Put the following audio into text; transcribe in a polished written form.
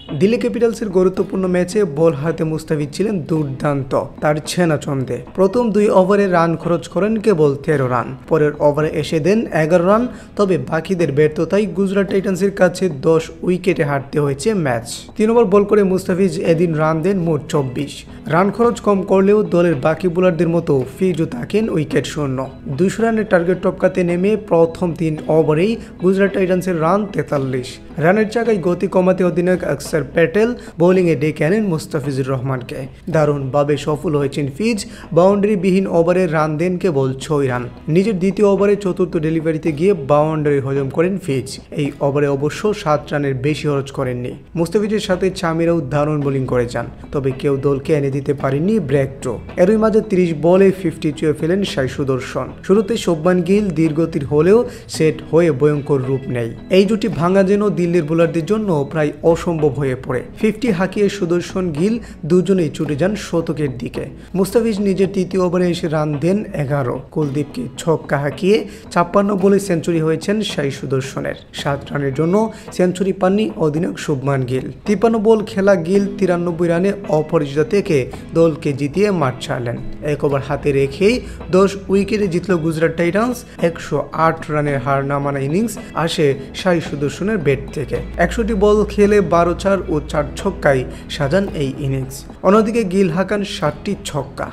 দিল্লি ক্যাপিটালসের গুরুত্বপূর্ণ ম্যাচে বল হাতে মুস্তাফিজ ছিলেন দুর্দান্ত। তার ছেনা ছন্দে প্রথম 2 ওভারে রান খরচ করেন কেবল 13 রান, পরের ওভারে এসে দেন 11 রান। তবে বাকিদের ব্যর্থতায় গুজরাট টাইটান্সের কাছে 10 উইকেটে হারতে হয়েছে ম্যাচ। 3 ওভার বল করে মুস্তাফিজ এদিন রান দেন মোট 24। রান খরচ কম করলেও দলের বাকি বোলারদের মতো ফিজও থাকেন উইকেট শূন্য। 200 রানের টার্গেট টপকাতে নেমে প্রথম 3 ওভারেই গুজরাট টাইটান্সের রান 43। রানের জায়গায় গতি কমাতে অধিনায়ক অক্ষর প্যাটেল বোলিংয়ে ডেকে আনেন মুস্তাফিজুর রহমানকে। দারুণভাবে সফল হয়েছেন ফিজ। বাউন্ডারিবিহীন ওভারে রান দেন কেবল 6 রান। নিজের দ্বিতীয় ওভারে চতুর্থ ডেলিভারিতে গিয়ে বাউন্ডারি হজম করেন ফিজ। এই ওভারে অবশ্য 7 রানের বেশি খরচ করেননি। মুস্তাফিজের সাথে চামিরাও দারুণ বোলিং করে যান, তবে কেউ দলকে এনে দিতে পারেননি ব্রেক থ্রো। এরই মাঝে 30 বলে 50 ছুঁয়ে ফেলেন সাই সুদর্শন। শুরুতে শুভমান গিল ধীরগতির হলেও সেট হয়ে ভয়ঙ্কর রূপ নেয়। এই জুটি ভাঙা যেন দিল্লির বোলারদের জন্য প্রায় অসম্ভব হয়ে পড়ে। 50 হাঁকিয়ে সুদর্শন গিল দুজনেই ছুটে যান শতকের দিকে। মুস্তাফিজ নিজের তৃতীয় ওভারে এসে রান দেন 11। কুলদীপকে ছক্কা হাঁকিয়ে 56 বলে সেঞ্চুরি হয়েছেন সাই সুদর্শনের। 7 রানের জন্য সেঞ্চুরি পাননি অধিনায়ক শুভমান গিল। 53 বল খেলা গিল 93 রানে অপরাজিত থেকে দলকে জিতিয়ে মাঠ ছাড়লেন। 1 ওভার হাতে রেখেই 10 উইকেটে জিতল গুজরাট টাইটান্স। 108 রানের হার না মানা ইনিংস আসে সাই সুদর্শনের ব্যাট থেকে। 61 বল খেলে 12 চার ও 4 ছক্কায় সাজান এই ইনিংস। অন্যদিকে গিল হাঁকান 7টি ছক্কা।